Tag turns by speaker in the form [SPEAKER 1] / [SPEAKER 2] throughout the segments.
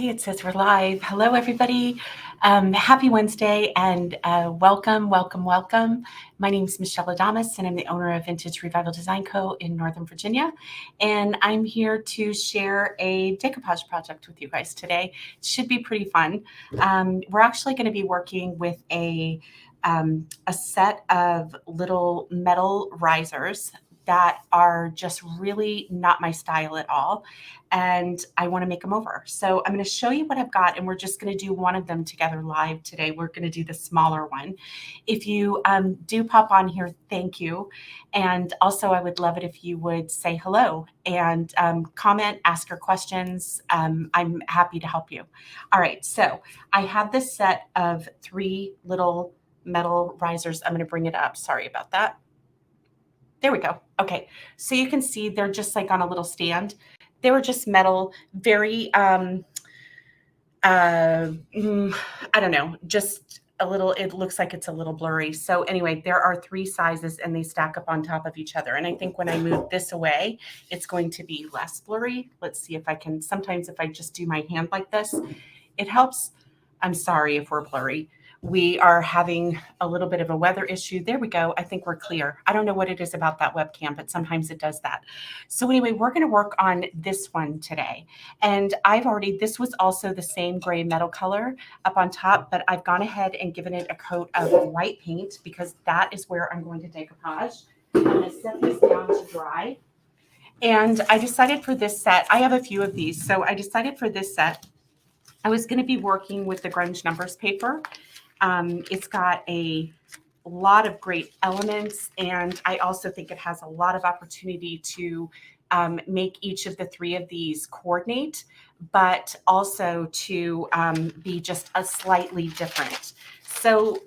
[SPEAKER 1] Okay, it says we're live. Hello, everybody. Happy Wednesday and welcome, welcome, welcome. My name is Michelle Adamas, and I'm the owner of Vintage Revival Design Co. in Northern Virginia. And I'm here to share a decoupage project with you guys today. It should be pretty fun. We're actually going to be working with a set of little metal risers that are just really not my style at all. And I want to make them over. So I'm going to show you what I've got, and we're just going to do one of them together live today. We're going to do the smaller one. If you do pop on here, thank you. And also I would love it if you would say hello and comment, ask your questions. I'm happy to help you. All right, so I have this set of 3 little metal risers. I'm going to bring it up. Sorry about that. There we go. Okay, so you can see they're just like on a little stand. They were just metal, very, I don't know, just a little, it looks like it's a little blurry. So anyway, there are 3 sizes and they stack up on top of each other. And I think when I move this away, it's going to be less blurry. Let's see if I can, sometimes if I just do my hand like this, it helps. I'm sorry if we're blurry. We are having a little bit of a weather issue. There we go. I think we're clear. I don't know what it is about that webcam, but sometimes it does that. So anyway, we're going to work on this one today. And this was also the same gray metal color up on top, but I've gone ahead and given it a coat of white paint because that is where I'm going to decoupage. I'm going to set this down to dry. And I decided for this set, I have a few of these. So I decided for this set, I was going to be working with the grunge numbers paper. It's got a lot of great elements, and I also think it has a lot of opportunity to make each of the 3 of these coordinate, but also to be just a slightly different. So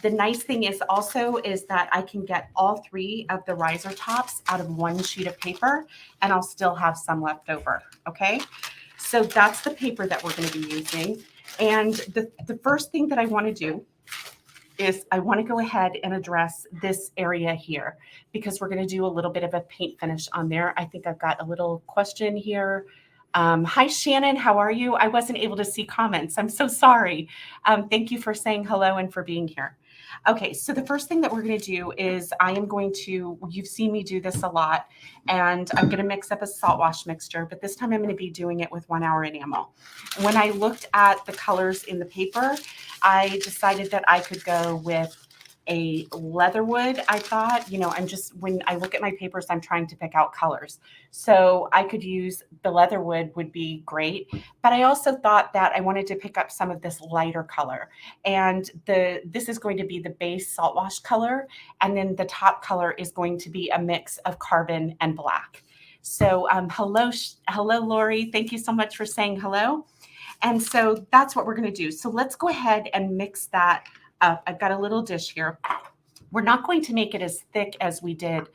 [SPEAKER 1] the nice thing is that I can get all 3 of the riser tops out of one sheet of paper, and I'll still have some left over, okay? So that's the paper that we're going to be using. And the first thing that I want to do is I want to go ahead and address this area here because we're going to do a little bit of a paint finish on there. I think I've got a little question here. Hi, Shannon. How are you? I wasn't able to see comments. I'm so sorry. Thank you for saying hello and for being here. Okay, so the first thing that we're going to do is you've seen me do this a lot, and I'm going to mix up a salt wash mixture, but this time I'm going to be doing it with 1 hour enamel. When I looked at the colors in the paper, I decided that I could go with a leatherwood. I thought, when I look at my papers, I'm trying to pick out colors. So I could use the leatherwood would be great. But I also thought that I wanted to pick up some of this lighter color. And this is going to be the base salt wash color. And then the top color is going to be a mix of carbon and black. So hello, Lori. Thank you so much for saying hello. And so that's what we're going to do. So let's go ahead and mix that up. I've got a little dish here. We're not going to make it as thick as we did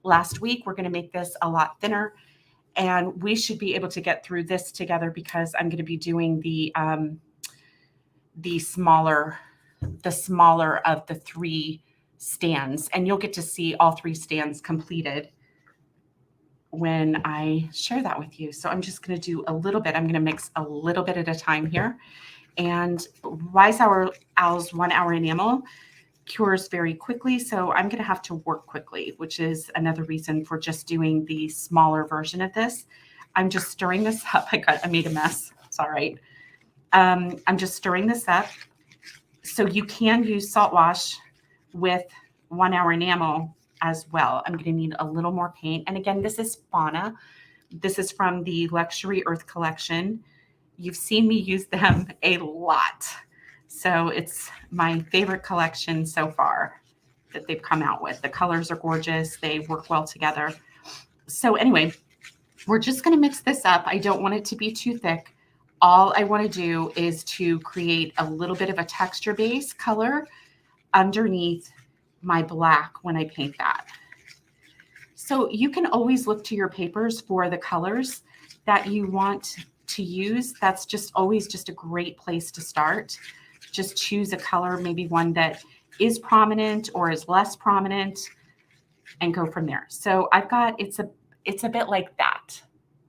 [SPEAKER 1] last week. We're going to make this a lot thinner, and we should be able to get through this together because I'm going to be doing the smaller of the 3 stands, and you'll get to see all 3 stands completed when I share that with you. So I'm just going to do a little bit. I'm going to mix a little bit at a time here. And Wise Owl's 1 hour enamel cures very quickly, so I'm going to have to work quickly, which is another reason for just doing the smaller version of this. I'm just stirring this up. I made a mess. It's all right. I'm just stirring this up. So you can use salt wash with 1 hour enamel as well. I'm going to need a little more paint. And again, this is Fauna. This is from the Luxury Earth collection. You've seen me use them a lot. So it's my favorite collection so far that they've come out with. The colors are gorgeous. They work well together. So anyway, we're just going to mix this up. I don't want it to be too thick. All I want to do is to create a little bit of a texture base color underneath my black when I paint that. So you can always look to your papers for the colors that you want to use. That's just always just a great place to start. Just choose a color, maybe one that is prominent or is less prominent, and go from there. So I've got, it's a bit like that.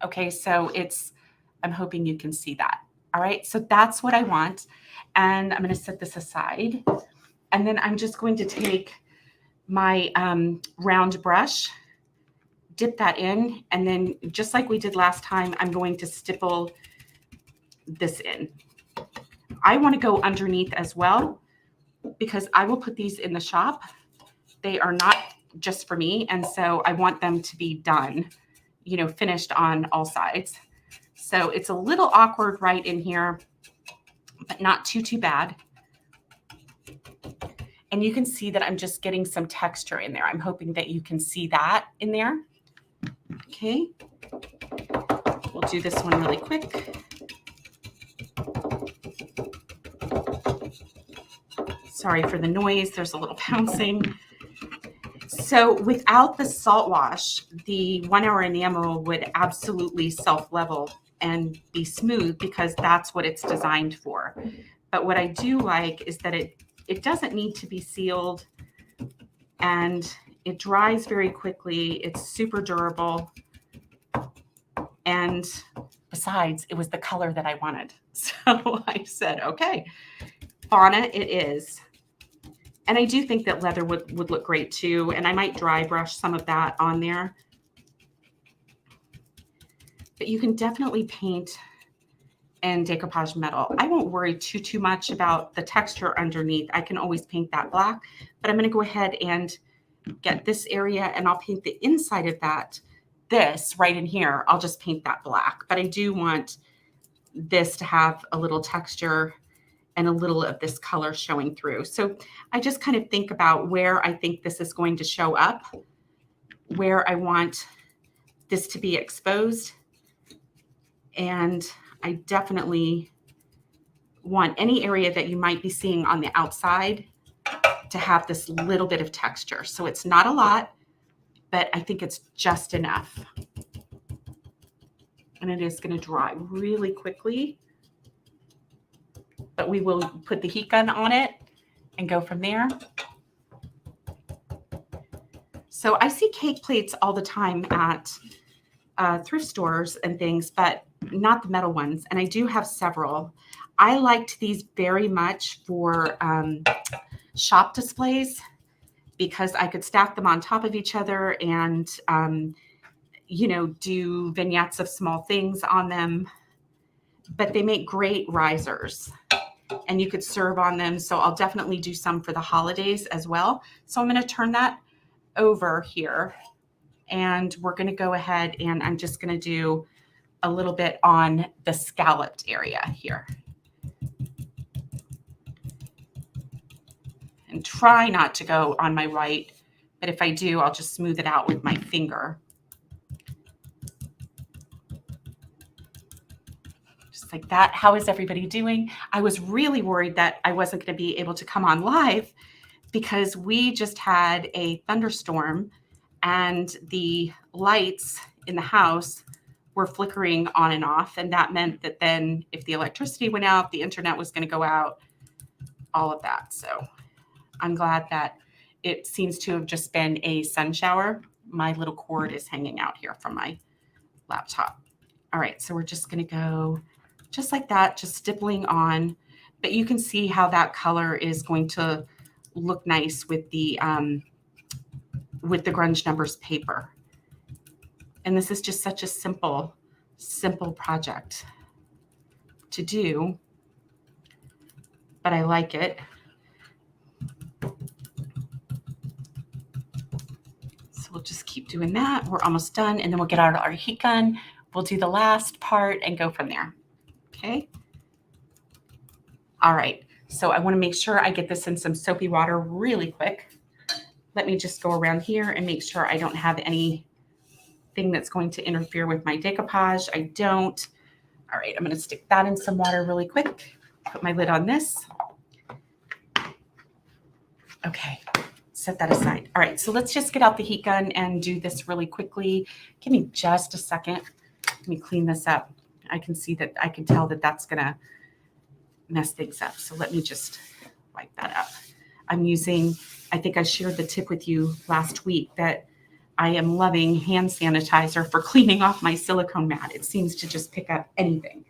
[SPEAKER 1] Okay, so I'm hoping you can see that. All right, so that's what I want. And I'm going to set this aside. And then I'm just going to take my round brush, dip that in, and then just like we did last time, I'm going to stipple this in. I want to go underneath as well because I will put these in the shop. They are not just for me, and so I want them to be done, you know, finished on all sides. So it's a little awkward right in here, but not too bad. And you can see that I'm just getting some texture in there. I'm hoping that you can see that in there. Okay, we'll do this one really quick. Sorry for the noise, there's a little bouncing. So without the salt wash, the 1 hour enamel would absolutely self-level and be smooth because that's what it's designed for. But what I do like is that it doesn't need to be sealed and it dries very quickly. It's super durable. And besides, it was the color that I wanted. So I said, okay, fauna it is. And I do think that leather would look great too. And I might dry brush some of that on there. But you can definitely paint and decoupage metal. I won't worry too much about the texture underneath. I can always paint that black, but I'm going to go ahead and get this area and I'll paint the inside of that. This right in here, I'll just paint that black, but I do want this to have a little texture and a little of this color showing through. So I just kind of think about where I think this is going to show up, where I want this to be exposed. And I definitely want any area that you might be seeing on the outside to have this little bit of texture. So it's not a lot, but I think it's just enough. And it is going to dry really quickly. But we will put the heat gun on it and go from there. So I see cake plates all the time at thrift stores and things, but not the metal ones. And I do have several. I liked these very much for shop displays because I could stack them on top of each other and, you know, do vignettes of small things on them. But they make great risers and you could serve on them. So I'll definitely do some for the holidays as well. So I'm going to turn that over here and we're going to go ahead and I'm just going to do a little bit on the scalloped area here. And try not to go on my right, but if I do, I'll just smooth it out with my finger. Like that. How is everybody doing? I was really worried that I wasn't going to be able to come on live because we just had a thunderstorm and the lights in the house were flickering on and off. And that meant that then if the electricity went out, the internet was going to go out, all of that. So I'm glad that it seems to have just been a sun shower. My little cord is hanging out here from my laptop. All right. So we're just going to go just like that, just stippling on, but you can see how that color is going to look nice with the grunge numbers paper. And this is just such a simple project to do, but I like it. So we'll just keep doing that. We're almost done. And then we'll get out our heat gun. We'll do the last part and go from there. Okay. All right. So I want to make sure I get this in some soapy water really quick. Let me just go around here and make sure I don't have anything that's going to interfere with my decoupage. I don't. All right. I'm going to stick that in some water really quick. Put my lid on this. Okay. Set that aside. All right. So let's just get out the heat gun and do this really quickly. Give me just a second. Let me clean this up. I can see that I can tell that that's going to mess things up. So let me just wipe that up. I'm using, I think I shared the tip with you last week that I am loving hand sanitizer for cleaning off my silicone mat. It seems to just pick up anything.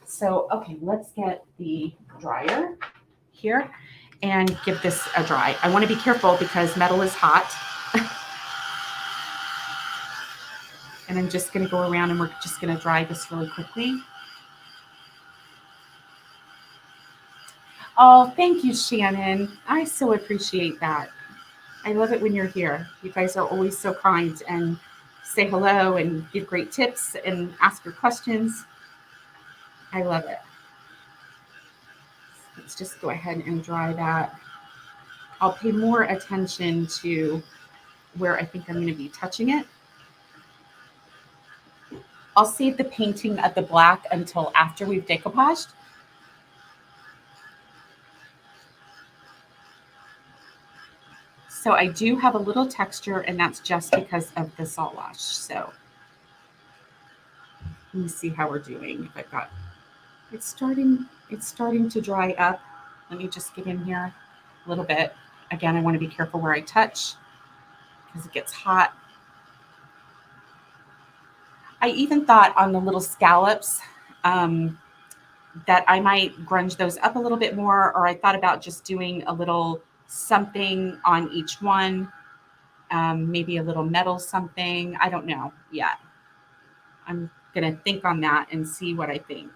[SPEAKER 1] So, okay, let's get the dryer here and give this a dry. I want to be careful because metal is hot. And I'm just going to go around and we're just going to dry this really quickly. Oh, thank you, Shannon. I so appreciate that. I love it when you're here. You guys are always so kind and say hello and give great tips and ask your questions. I love it. Let's just go ahead and dry that. I'll pay more attention to where I think I'm going to be touching it. I'll save the painting of the black until after we've decoupaged. So I do have a little texture, and that's just because of the salt wash. So let me see how we're doing. If I've got it's starting to dry up. Let me just get in here a little bit. Again, I want to be careful where I touch because it gets hot. I even thought on the little scallops that I might grunge those up a little bit more, or I thought about just doing a little something on each one, maybe a little metal something. I don't know yet. I'm going to think on that and see what I think.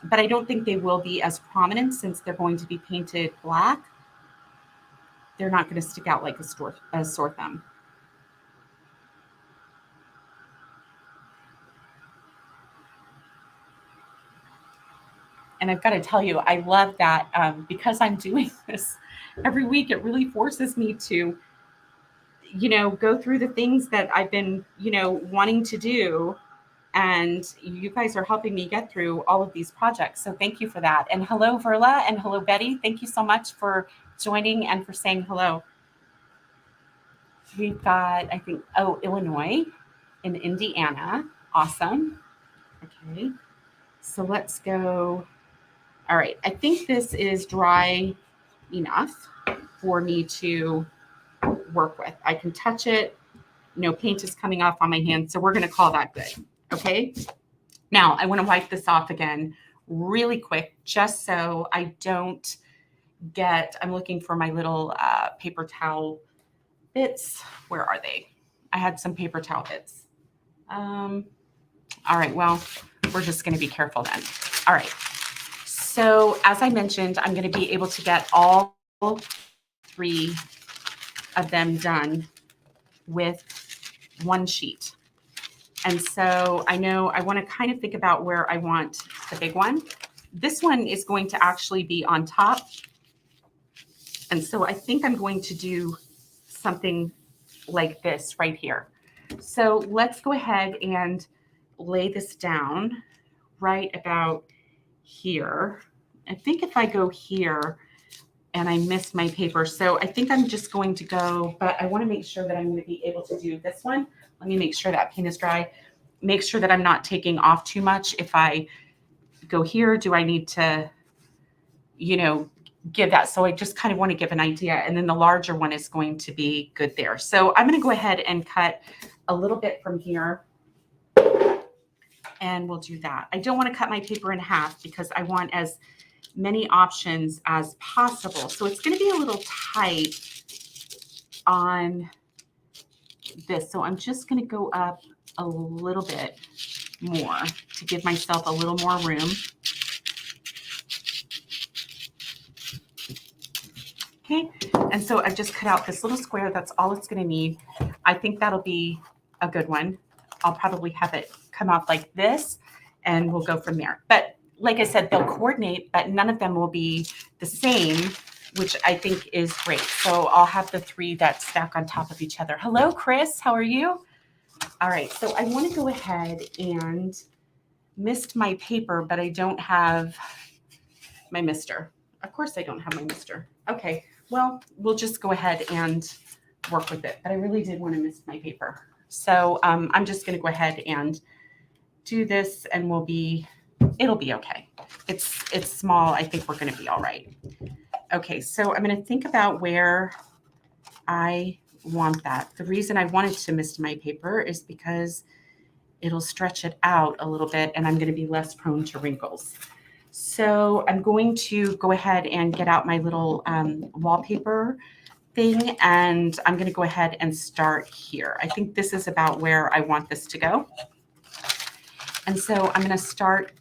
[SPEAKER 1] But I don't think they will be as prominent since they're going to be painted black. They're not going to stick out like a sore thumb. And I've got to tell you, I love that because I'm doing this every week. It really forces me to, go through the things that I've been, wanting to do. And you guys are helping me get through all of these projects. So thank you for that. And hello, Verla, and hello, Betty. Thank you so much for joining and for saying hello. We've got, I think, Illinois and Indiana. Awesome. Okay. So let's go. All right. I think this is dry enough for me to work with. I can touch it. No paint is coming off on my hand. So we're going to call that good. Okay. Now I want to wipe this off again really quick, just so I don't I'm looking for my little paper towel bits. Where are they? I had some paper towel bits. All right. Well, we're just going to be careful then. All right. So as I mentioned, I'm going to be able to get all 3 of them done with one sheet. And so I know I want to kind of think about where I want the big one. This one is going to actually be on top. And so I think I'm going to do something like this right here. So let's go ahead and lay this down right about here. I think if I go here and I miss my paper, so I think I'm just going to go, but I want to make sure that I'm going to be able to do this one. Let me make sure that paint is dry. Make sure that I'm not taking off too much. If I go here, do I need to, give that? So I just kind of want to give an idea. And then the larger one is going to be good there. So I'm going to go ahead and cut a little bit from here. And we'll do that. I don't want to cut my paper in half because I want as many options as possible. So it's going to be a little tight on this. So I'm just going to go up a little bit more to give myself a little more room. Okay. And so I just cut out this little square. That's all it's going to need. I think that'll be a good one. I'll probably have it come out like this and we'll go from there. But like I said, they'll coordinate, but none of them will be the same, which I think is great. So I'll have the 3 that stack on top of each other. Hello, Chris. How are you? All right. So I want to go ahead and mist my paper, but I don't have my mister. Of course I don't have my mister. Okay. Well, we'll just go ahead and work with it. But I really did want to mist my paper. So I'm just going to go ahead and do this and it'll be okay. It's small. I think we're going to be all right. Okay. So I'm going to think about where I want that. The reason I wanted to mist my paper is because it'll stretch it out a little bit and I'm going to be less prone to wrinkles. So I'm going to go ahead and get out my little wallpaper thing, and I'm going to go ahead and start here. I think this is about where I want this to go. And so I'm going to start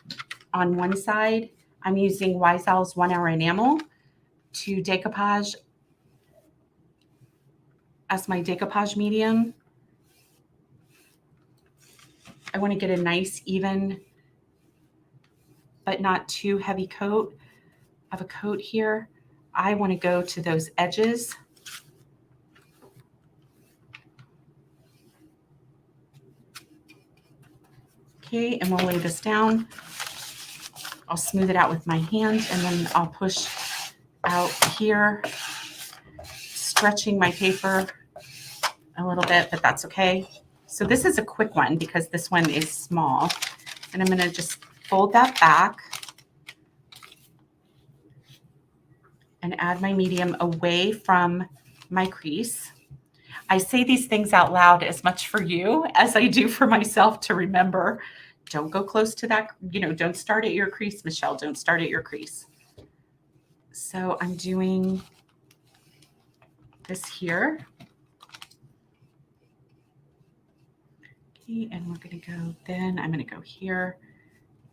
[SPEAKER 1] on one side. I'm using Roycycled's 1 Hour Enamel to decoupage as my decoupage medium. I want to get a nice, even, but not too heavy coat of a coat here. I want to go to those edges. Okay, and we'll lay this down. I'll smooth it out with my hand, and then I'll push out here, stretching my paper a little bit, but that's okay. So this is a quick one because this one is small, and I'm going to just fold that back and add my medium away from my crease. I say these things out loud as much for you as I do for myself to remember. Don't go close to that, don't start at your crease, Michelle. Don't start at your crease. So I'm doing this here. Okay, and we're going to go, then I'm going to go here.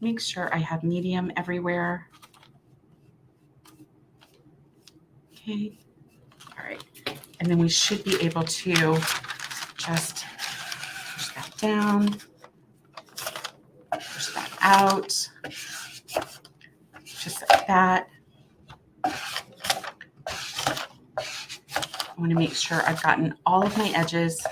[SPEAKER 1] Make sure I have medium everywhere. Okay, all right. And then we should be able to just push that down, push that out, just like that. I want to make sure I've gotten all of my edges.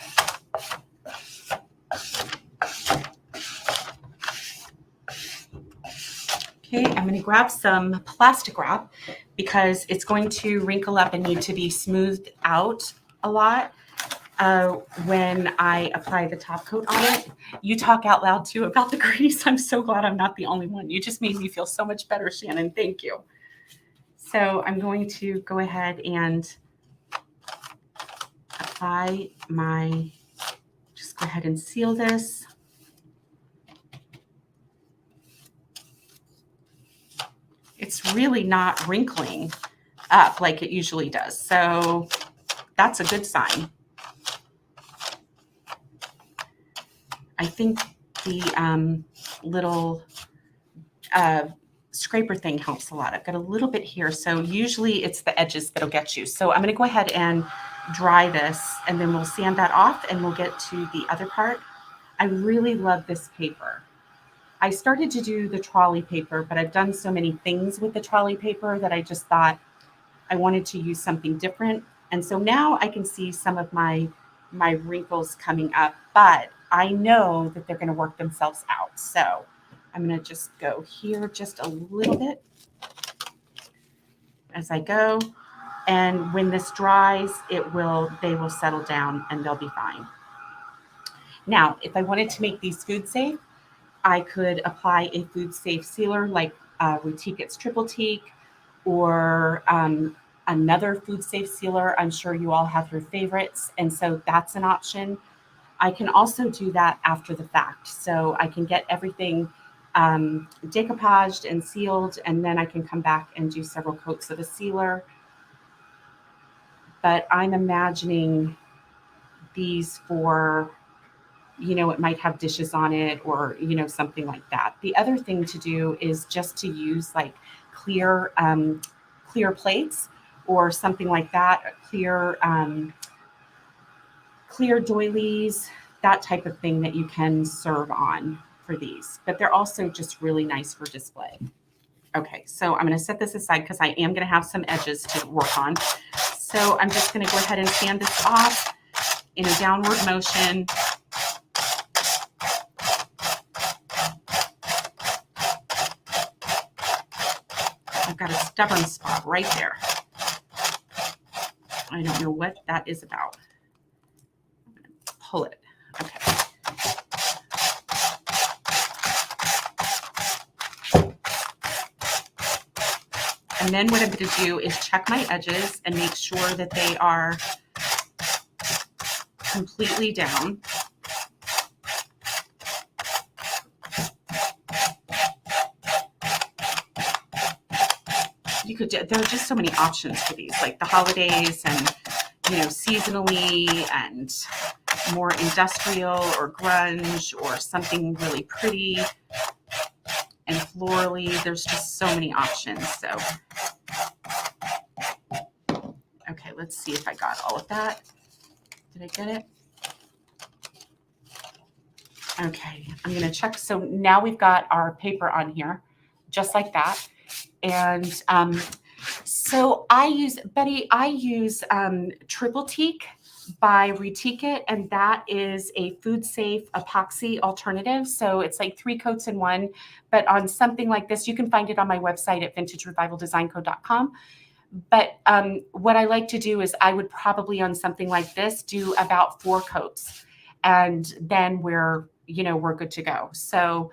[SPEAKER 1] Okay, I'm going to grab some plastic wrap because it's going to wrinkle up and need to be smoothed out a lot when I apply the top coat on it. You talk out loud too about the grease. I'm so glad I'm not the only one. You just made me feel so much better, Shannon. Thank you. So I'm going to go ahead and apply just go ahead and seal this. It's really not wrinkling up like it usually does. So that's a good sign. I think the little scraper thing helps a lot. I've got a little bit here. So usually it's the edges that'll get you. So I'm going to go ahead and dry this, and then we'll sand that off and we'll get to the other part. I really love this paper. I started to do the trolley paper, but I've done so many things with the trolley paper that I just thought I wanted to use something different. And so now I can see some of my wrinkles coming up, but I know that they're going to work themselves out. So I'm going to just go here just a little bit as I go. And when this dries, they will settle down and they'll be fine. Now, if I wanted to make these food safe, I could apply a food safe sealer like Roycycled's Triple Teak or another food safe sealer. I'm sure you all have your favorites, and so that's an option. I can also do that after the fact. So I can get everything decoupaged and sealed, and then I can come back and do several coats of a sealer. But I'm imagining these for, it might have dishes on it or, something like that. The other thing to do is just to use like clear plates or something like that, clear doilies, that type of thing that you can serve on for these. But they're also just really nice for display. Okay, so I'm going to set this aside because I am going to have some edges to work on. So I'm just going to go ahead and sand this off in a downward motion. I've got a stubborn spot right there. I don't know what that is about. I'm going to pull it. Okay. And then what I'm going to do is check my edges and make sure that they are completely down. could do, there are just so many options for these, like the holidays and, seasonally and more industrial or grunge or something really pretty and florally. There's just so many options. So, okay, let's see if I got all of that. Did I get it? Okay, I'm going to check. So now we've got our paper on here, just like that. And so I use, Betty, Triple Teak by Roycycled, and that is a food safe epoxy alternative. So it's like 3 coats in one, but on something like this, you can find it on my website at vintagerevivaldesignco.com. But what I like to do is I would probably on something like this do about 4 coats, and then we're good to go. So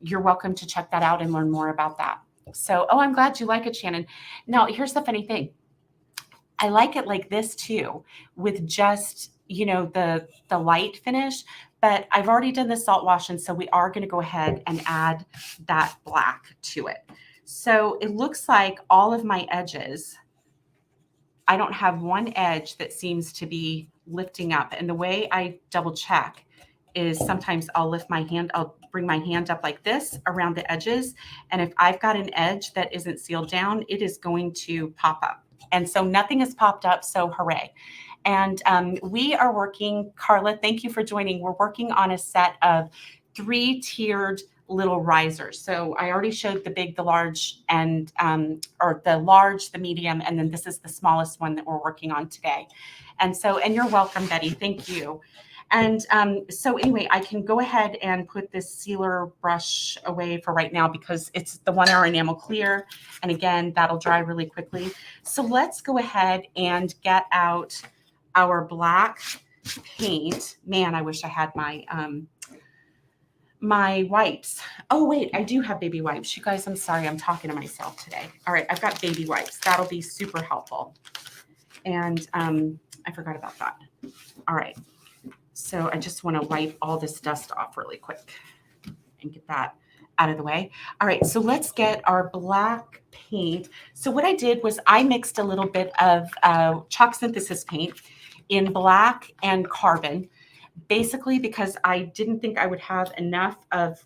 [SPEAKER 1] you're welcome to check that out and learn more about that. So, I'm glad you like it, Shannon. Now, here's the funny thing. I like it like this too, with just, the light finish, but I've already done the salt wash. And so we are going to go ahead and add that black to it. So it looks like all of my edges, I don't have one edge that seems to be lifting up. And the way I double check is sometimes I'll bring my hand up like this around the edges. And if I've got an edge that isn't sealed down, it is going to pop up. And so nothing has popped up, so hooray. And we are working, Carla, thank you for joining. We're working on a set of 3-tiered little risers. So I already showed the big, the large, and or the large, the medium, and then this is the smallest one that we're working on today. And you're welcome, Betty. Thank you. And so anyway, I can go ahead and put this sealer brush away for right now because it's the 1 hour enamel clear. And again, that'll dry really quickly. So let's go ahead and get out our black paint. Man, I wish I had my my wipes. Oh, wait, I do have baby wipes. You guys, I'm sorry, I'm talking to myself today. All right, I've got baby wipes. That'll be super helpful. And I forgot about that. All right. So I just want to wipe all this dust off really quick and get that out of the way. All right, so let's get our black paint. So what I did was I mixed a little bit of chalk synthesis paint in black and carbon, basically because I didn't think I would have enough of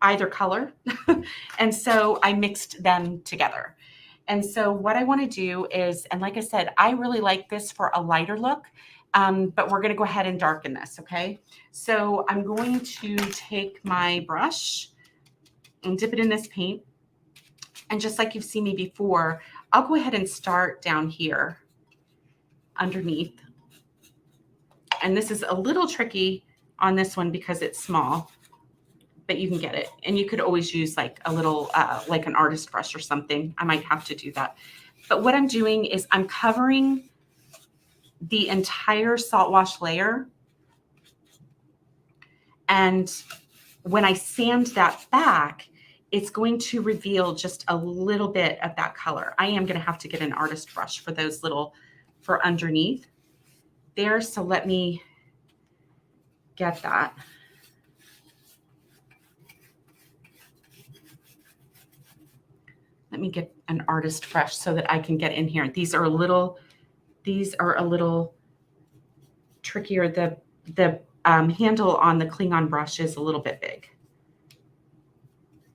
[SPEAKER 1] either color. And so I mixed them together. And so what I want to do is, and like I said, I really like this for a lighter look. But we're going to go ahead and darken this, okay? So I'm going to take my brush and dip it in this paint. And just like you've seen me before, I'll go ahead and start down here underneath. And this is a little tricky on this one because it's small, but you can get it. And you could always use like a little, like an artist brush or something. I might have to do that. But what I'm doing is I'm covering the entire salt wash layer. And when I sand that back, it's going to reveal just a little bit of that color. I am going to have to get an artist brush for those for underneath there. So let me get that. Let me get an artist brush so that I can get in here. These are a little trickier. The handle on the Klingon brush is a little bit big.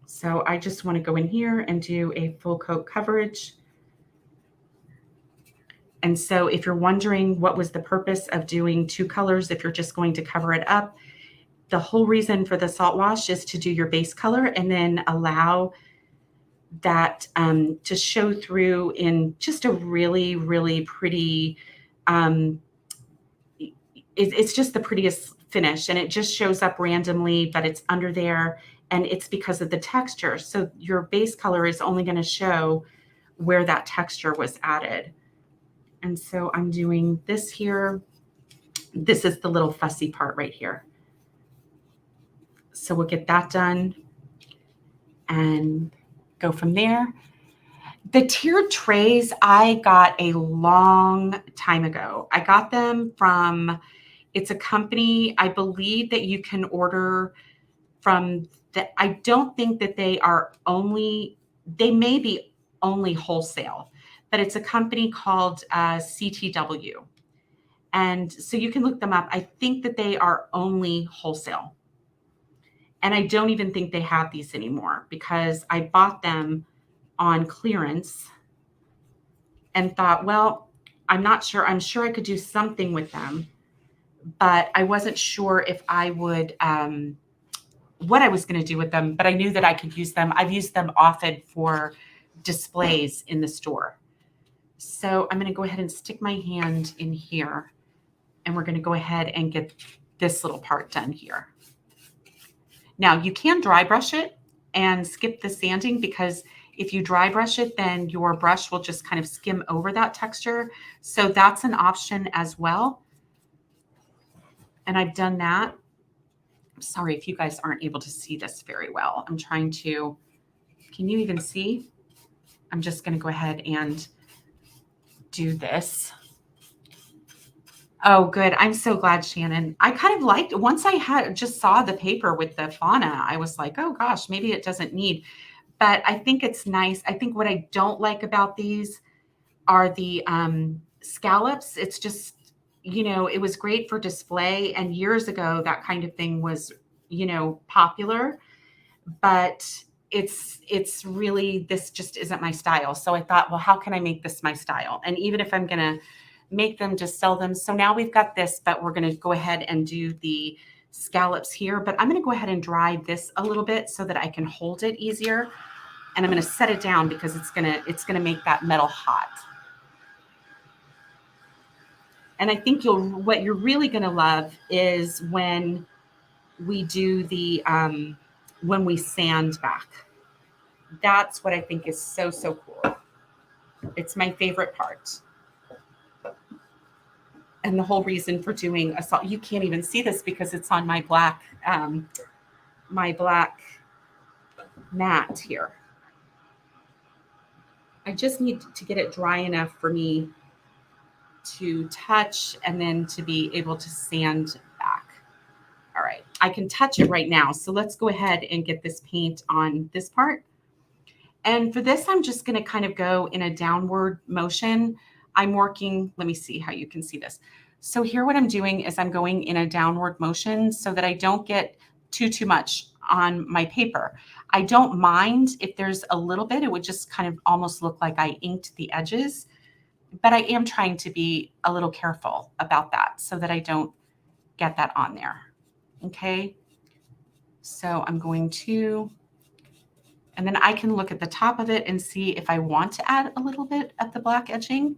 [SPEAKER 1] So I just want to go in here and do a full coat coverage. And so if you're wondering what was the purpose of doing 2 colors, if you're just going to cover it up, the whole reason for the salt wash is to do your base color and then allow that to show through in just a really, really pretty, it's just the prettiest finish, and it just shows up randomly, but it's under there, and it's because of the texture. So your base color is only going to show where that texture was added. And so I'm doing this here. This is the little fussy part right here. So we'll get that done and go from there. The tiered trays I got a long time ago. I got them from, it's a company, I believe that you can order from, I don't think that they are only, they may be only wholesale, but it's a company called CTW. And so you can look them up. I think that they are only wholesale. And I don't even think they have these anymore because I bought them on clearance and thought, well, I'm not sure. I'm sure I could do something with them, but I wasn't sure if I would, what I was going to do with them, but I knew that I could use them. I've used them often for displays in the store. So I'm going to go ahead and stick my hand in here, and we're going to go ahead and get this little part done here. Now you can dry brush it and skip the sanding, because if you dry brush it, then your brush will just kind of skim over that texture. So that's an option as well. And I've done that. I'm sorry if you guys aren't able to see this very well. I'm trying to, can you even see? I'm just going to go ahead and do this. Oh, good. I'm so glad, Shannon. I kind of liked, once I just saw the paper with the fauna, I was like, oh gosh, maybe it doesn't need, but I think it's nice. I think what I don't like about these are the scallops. It's just, it was great for display. And years ago, that kind of thing was, popular, but it's really, this just isn't my style. So I thought, well, how can I make this my style? And even if I'm going to make them, just sell them. So now we've got this, but we're going to go ahead and do the scallops here, but I'm going to go ahead and dry this a little bit so that I can hold it easier. And I'm going to set it down because it's going to make that metal hot. And I think what you're really going to love is when we do the, when we sand back. That's what I think is so, so cool. It's my favorite part. And the whole reason for doing a salt, you can't even see this because it's on my black mat here. I just need to get it dry enough for me to touch and then to be able to sand back. All right, I can touch it right now. So let's go ahead and get this paint on this part. And for this, I'm just going to kind of go in a downward motion. I'm working, let me see how you can see this. So here what I'm doing is I'm going in a downward motion so that I don't get too much on my paper. I don't mind if there's a little bit, it would just kind of almost look like I inked the edges, but I am trying to be a little careful about that so that I don't get that on there. Okay. So I'm going to, and then I can look at the top of it and see if I want to add a little bit of the black edging.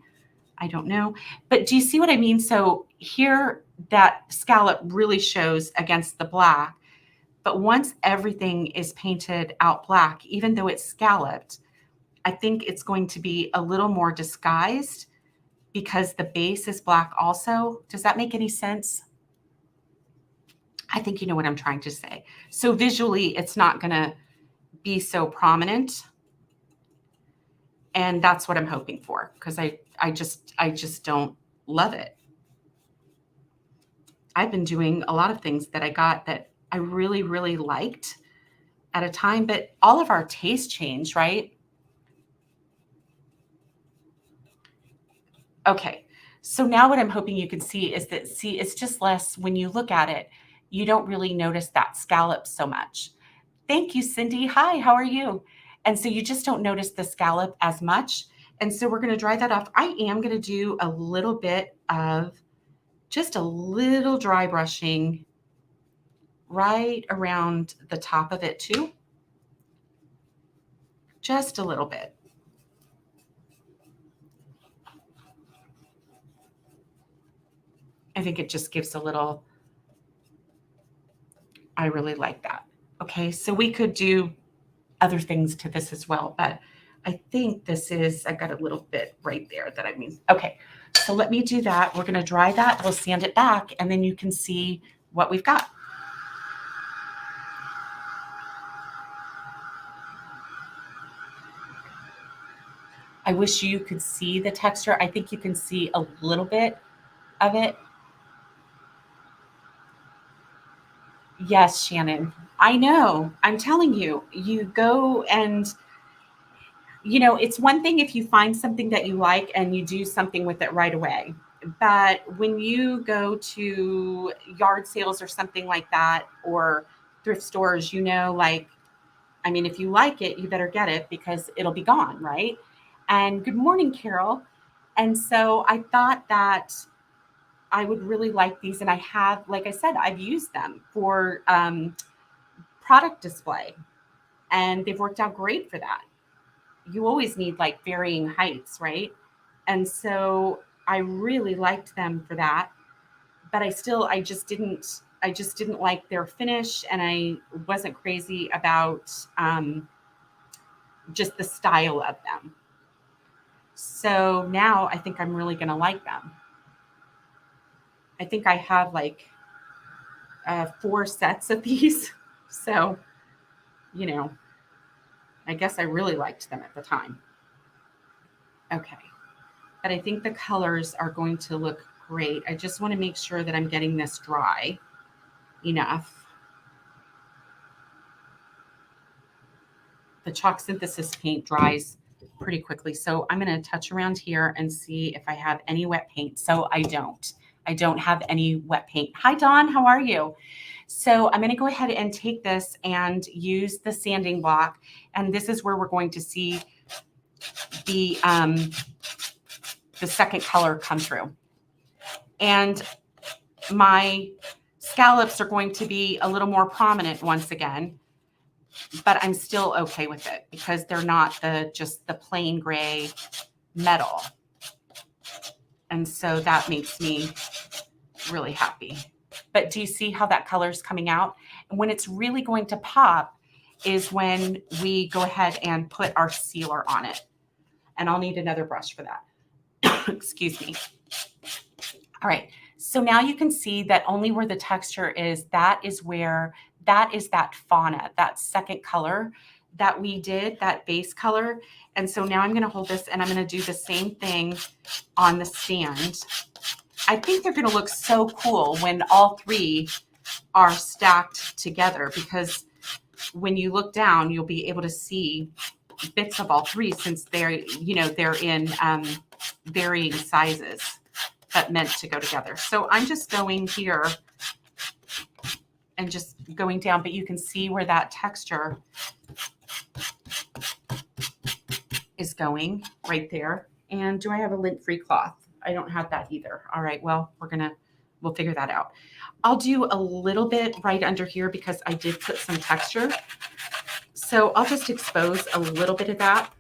[SPEAKER 1] I don't know, but do you see what I mean? So here that scallop really shows against the black, but once everything is painted out black, even though it's scalloped, I think it's going to be a little more disguised because the base is black also. Does that make any sense? I think you know what I'm trying to say. So visually, it's not going to be so prominent. And that's what I'm hoping for, because I just don't love it. I've been doing a lot of things that I got that I really, really liked at a time, but all of our tastes change, right? Okay. So now what I'm hoping you can see is that, see, it's just less, when you look at it, you don't really notice that scallop so much. Thank you, Cindy. Hi, how are you? And so you just don't notice the scallop as much. And so we're going to dry that off. I am going to do a little bit of just a little dry brushing right around the top of it too. Just a little bit. I think it just gives a little, I really like that. Okay, so we could do other things to this as well, but I think this is, I got a little bit right there that I mean. Okay, so let me do that. We're going to dry that. We'll sand it back, and then you can see what we've got. I wish you could see the texture. I think you can see a little bit of it. Yes, Shannon. I know. I'm telling you, you go and you know, it's one thing if you find something that you like and you do something with it right away. But when you go to yard sales or something like that, or thrift stores, you know, like, I mean, if you like it, you better get it because it'll be gone, right? And good morning, Carol. And so I thought that I would really like these. And I have, like I said, I've used them for product display, and they've worked out great for that. You always need like varying heights, right? And so I really liked them for that. But I just didn't like their finish, and I wasn't crazy about just the style of them. So now I think I'm really going to like them. I think I have like 4 sets of these. So, you know, I guess I really liked them at the time. Okay. But I think the colors are going to look great. I just want to make sure that I'm getting this dry enough. The chalk synthesis paint dries pretty quickly. So I'm going to touch around here and see if I have any wet paint. So I don't. I don't have any wet paint. Hi, Dawn. How are you? So I'm going to go ahead and take this and use the sanding block. And this is where we're going to see the second color come through. And my scallops are going to be a little more prominent once again, but I'm still okay with it because they're not just the plain gray metal. And so that makes me really happy. But do you see how that color is coming out? And when it's really going to pop is when we go ahead and put our sealer on it. And I'll need another brush for that. Excuse me. All right. So now you can see that only where the texture is, that is that fauna, that second color that we did, that base color. And so now I'm going to hold this and I'm going to do the same thing on the stand. I think they're going to look so cool when all three are stacked together, because when you look down, you'll be able to see bits of all three, since they're in varying sizes, but meant to go together. So I'm just going here and just going down, but you can see where that texture is going right there. And do I have a lint-free cloth? I don't have that either. All right, well, we'll figure that out. I'll do a little bit right under here because I did put some texture. So I'll just expose a little bit of that.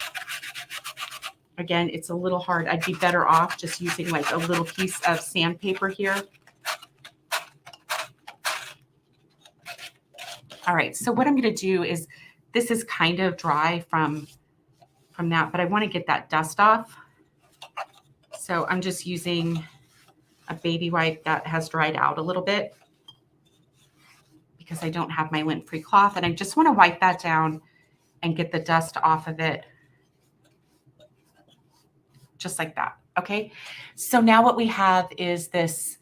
[SPEAKER 1] Again, it's a little hard. I'd be better off just using like a little piece of sandpaper here. All right, so what I'm going to do is, this is kind of dry from that, but I want to get that dust off. So I'm just using a baby wipe that has dried out a little bit because I don't have my lint-free cloth, and I just want to wipe that down and get the dust off of it. Just like that. Okay. So now what we have is this,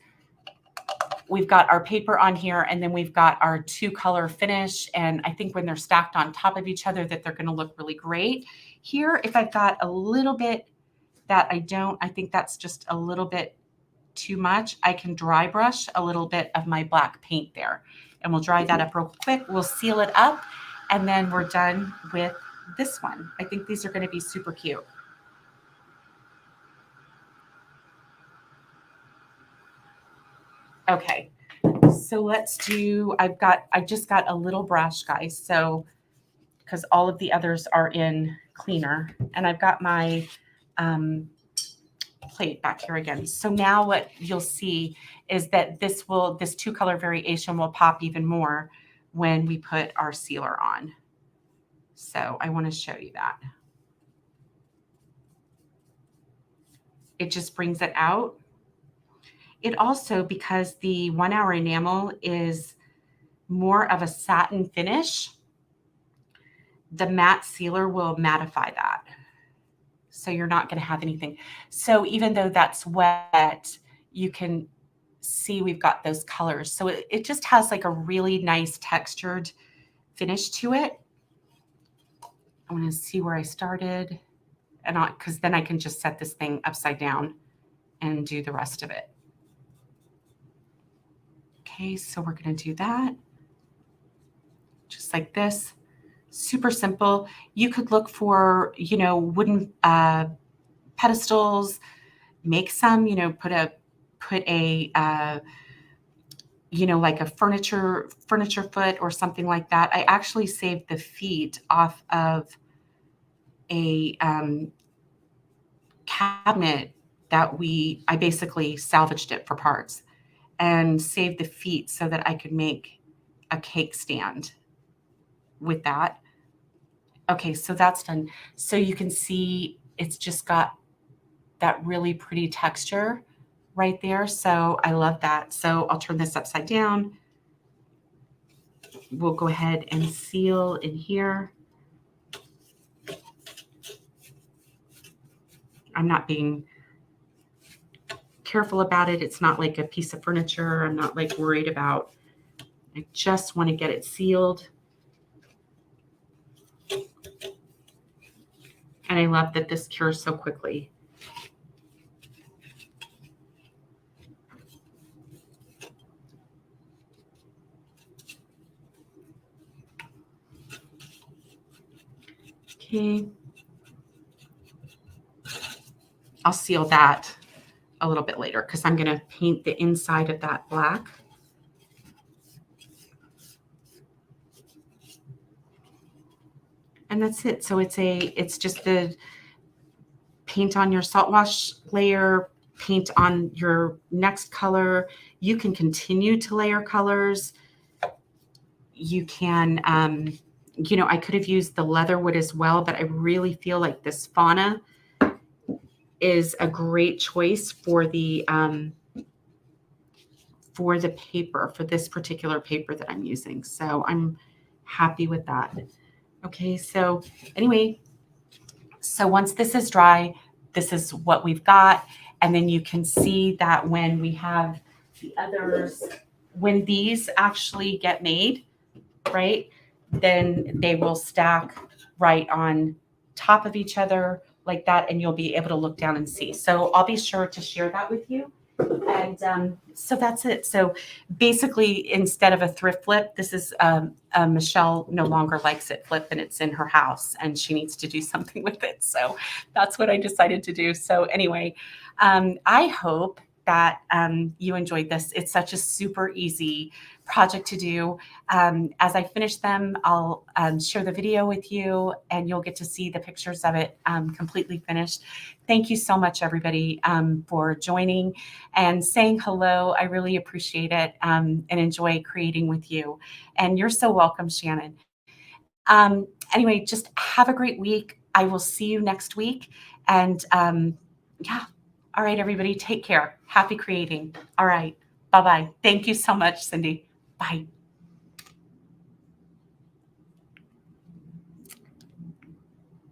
[SPEAKER 1] we've got our paper on here, and then we've got our 2-color finish. And I think when they're stacked on top of each other, that they're going to look really great. Here, if I've got a little bit that I think that's just a little bit too much, I can dry brush a little bit of my black paint there, and we'll dry that up real quick. We'll seal it up, and then we're done with this one. I think these are going to be super cute. Okay, so let's do, I just got a little brush, guys. So, because all of the others are in cleaner, and I've got my plate back here again. So now what you'll see is that this 2-color variation will pop even more when we put our sealer on. So I want to show you that. It just brings it out. It also, because the 1-hour enamel is more of a satin finish, the matte sealer will mattify that. So you're not going to have anything. So even though that's wet, you can see we've got those colors. So it just has like a really nice textured finish to it. I want to see where I started. and because then I can just set this thing upside down and do the rest of it. Okay, so we're going to do that just like this. Super simple. You could look for, wooden pedestals, make some, put a like a furniture foot or something like that. I actually saved the feet off of a cabinet that I basically salvaged it for parts and saved the feet so that I could make a cake stand with that. Okay, so that's done. So you can see it's just got that really pretty texture right there. So I love that. So I'll turn this upside down. We'll go ahead and seal in here. I'm not being careful about it. It's not like a piece of furniture. I'm not like worried about, I just want to get it sealed. And I love that this cures so quickly. Okay. I'll seal that a little bit later because I'm going to paint the inside of that black. And that's it. So it's just the paint on your salt wash layer, paint on your next color. You can continue to layer colors. You can, I could have used the leather wood as well, but I really feel like this fauna is a great choice for the paper, for this particular paper that I'm using. So I'm happy with that. Okay, so anyway, so once this is dry, this is what we've got. And then you can see that when we have the others, when these actually get made, right, then they will stack right on top of each other like that, and you'll be able to look down and see. So I'll be sure to share that with you. And so that's it. So basically, instead of a thrift flip, this is Michelle no longer likes it flip, and it's in her house, and she needs to do something with it. So that's what I decided to do. So anyway, I hope that you enjoyed this. It's such a super easy project to do. As I finish them, I'll share the video with you, and you'll get to see the pictures of it completely finished. Thank you so much, everybody, for joining and saying hello. I really appreciate it and enjoy creating with you. And you're so welcome, Shannon. Anyway, just have a great week. I will see you next week. And yeah. All right, everybody, take care. Happy creating. All right. Bye-bye. Thank you so much, Cindy. Bye.